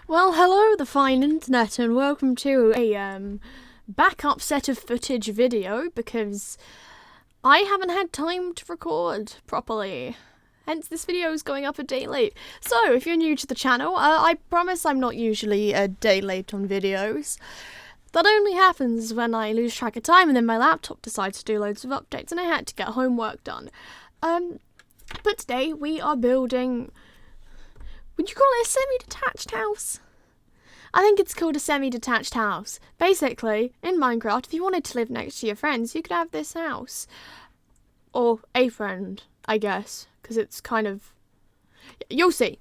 Well, hello the fine internet and welcome to a backup set of footage video because I haven't had time to record properly. Hence this video is going up a day late. So, if you're new to the channel, I promise I'm not usually a day late on videos. That only happens when I lose track of time and then my laptop decides to do loads of updates and I had to get homework done. But today we are building... Would you call it a semi-detached house? I think it's called a semi-detached house. Basically, in Minecraft, if you wanted to live next to your friends, you could have this house. Or a friend, I guess, because it's kind of... You'll see.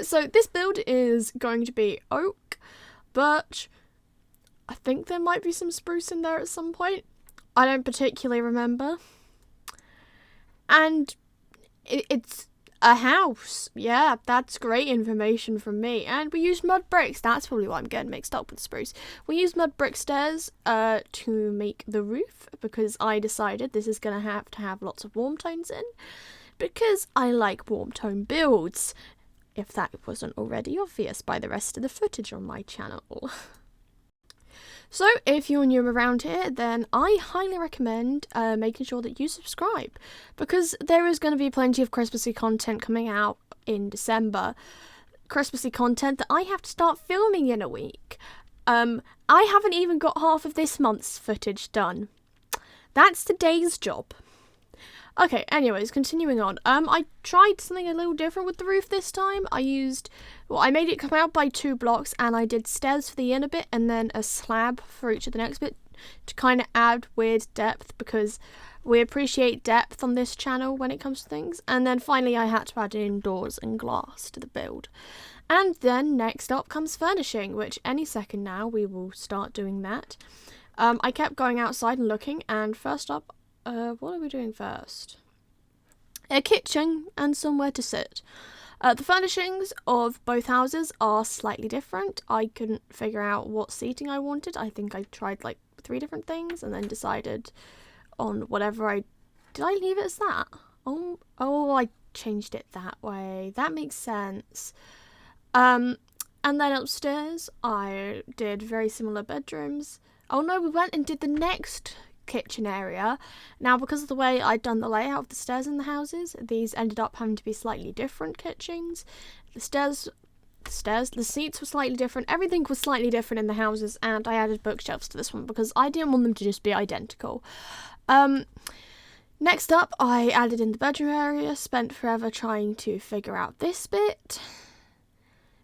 So this build is going to be oak, birch. I think there might be some spruce in there at some point. I don't particularly remember. And it's a house. Yeah, that's great information from me. And we use mud bricks. That's probably why I'm getting mixed up with spruce. We use mud brick stairs to make the roof because I decided this is going to have lots of warm tones in because I like warm tone builds, if that wasn't already obvious by the rest of the footage on my channel. So, if you're new around here, then I highly recommend making sure that you subscribe, because there is going to be plenty of Christmassy content coming out in December. Christmassy content that I have to start filming in a week. I haven't even got half of this month's footage done. That's today's job. Okay, anyways, continuing on. I tried something a little different with the roof this time. I made it come out by 2 blocks and I did stairs for the inner bit and then a slab for each of the next bit to kind of add weird depth because we appreciate depth on this channel when it comes to things. And then finally I had to add in doors and glass to the build. And then next up comes furnishing, which any second now we will start doing that. I kept going outside and looking, and first up, what are we doing first? A kitchen and somewhere to sit. The furnishings of both houses are slightly different. I couldn't figure out what seating I wanted. I think I tried like 3 different things and then decided on whatever Did I leave it as that? Oh, I changed it that way. That makes sense. And then upstairs I did very similar bedrooms. Oh no, we went and did the next kitchen area. Now, because of the way I'd done the layout of the stairs in the houses, these ended up having to be slightly different kitchens. The seats were slightly different. Everything was slightly different in the houses, and I added bookshelves to this one because I didn't want them to just be identical. Next up, I added in the bedroom area. Spent forever trying to figure out this bit.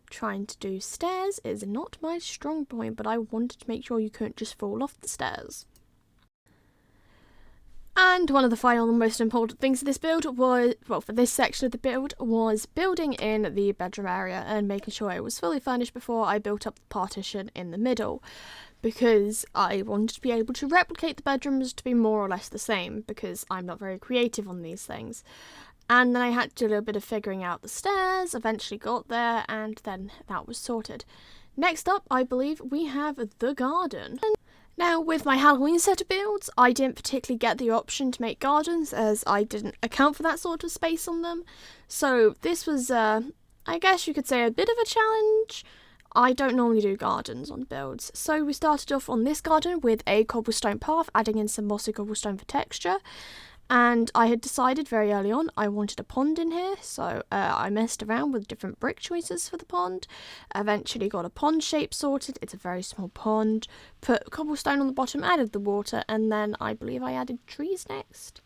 Trying to do stairs is not my strong point, but I wanted to make sure you couldn't just fall off the stairs. And one of the final and most important things of this build was, well, for this section of the build, was building in the bedroom area and making sure it was fully furnished before I built up the partition in the middle, because I wanted to be able to replicate the bedrooms to be more or less the same, because I'm not very creative on these things. And then I had to do a little bit of figuring out the stairs, eventually got there, and then that was sorted. Next up, I believe we have the garden. Now, with my Halloween set of builds, I didn't particularly get the option to make gardens, as I didn't account for that sort of space on them. So this was, I guess you could say, a bit of a challenge. I don't normally do gardens on builds. So we started off on this garden with a cobblestone path, adding in some mossy cobblestone for texture. And I had decided very early on I wanted a pond in here, so I messed around with different brick choices for the pond. Eventually got a pond shape sorted. It's a very small pond. Put cobblestone on the bottom, added the water, and then I believe I added trees next.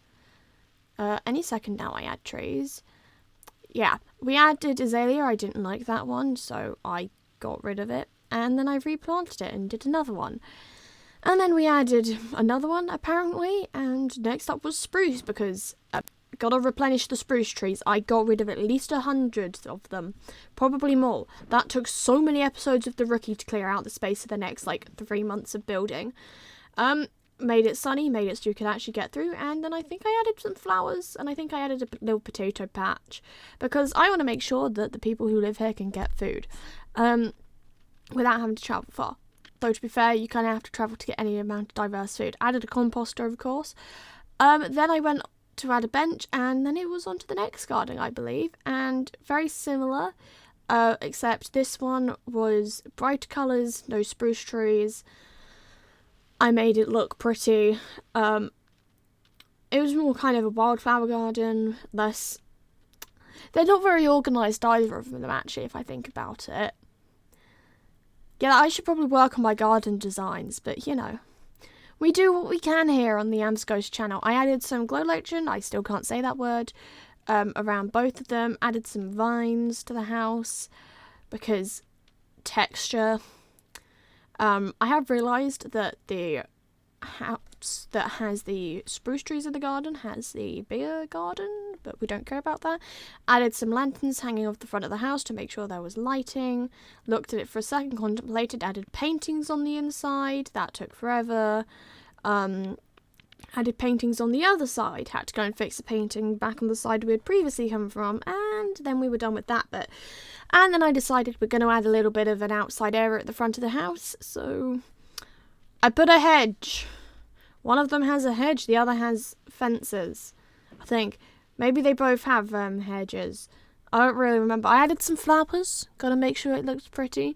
Any second now I add trees. Yeah, we added azalea. I didn't like that one, so I got rid of it. And then I replanted it and did another one. And then we added another one, apparently, and next up was spruce, because gotta replenish the spruce trees. I got rid of at least 100 of them, probably more. That took so many episodes of The Rookie to clear out the space of the next, 3 months of building. Made it sunny, made it so you could actually get through, and then I think I added some flowers, and I think I added a little potato patch, because I want to make sure that the people who live here can get food, without having to travel far. Though, to be fair, you kind of have to travel to get any amount of diverse food. Added a composter, of course. Then I went to add a bench, and then it was on to the next garden, I believe. And very similar. except this one was bright colours, no spruce trees. I made it look pretty. It was more kind of a wildflower garden, less... They're not very organised, either of them, actually, if I think about it. Yeah, I should probably work on my garden designs, but, you know. We do what we can here on the ams.a channel. I added some glow legend, I still can't say that word, around both of them. Added some vines to the house, because texture. I have realised that the house that has the spruce trees in the garden has the bigger garden, but we don't care about that. Added some lanterns hanging off the front of the house to make sure there was lighting. Looked at it for a second, contemplated, added paintings on the inside. That took forever. Added paintings on the other side. Had to go and fix the painting back on the side we had previously come from, and then we were done with that bit. And then I decided we're going to add a little bit of an outside area at the front of the house, so I put a hedge. One of them has a hedge, the other has fences, I think. Maybe they both have hedges. I don't really remember. I added some flowers. Gotta make sure it looks pretty,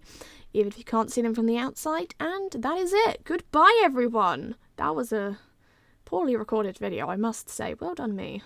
even if you can't see them from the outside. And that is it. Goodbye, everyone. That was a poorly recorded video, I must say. Well done, me.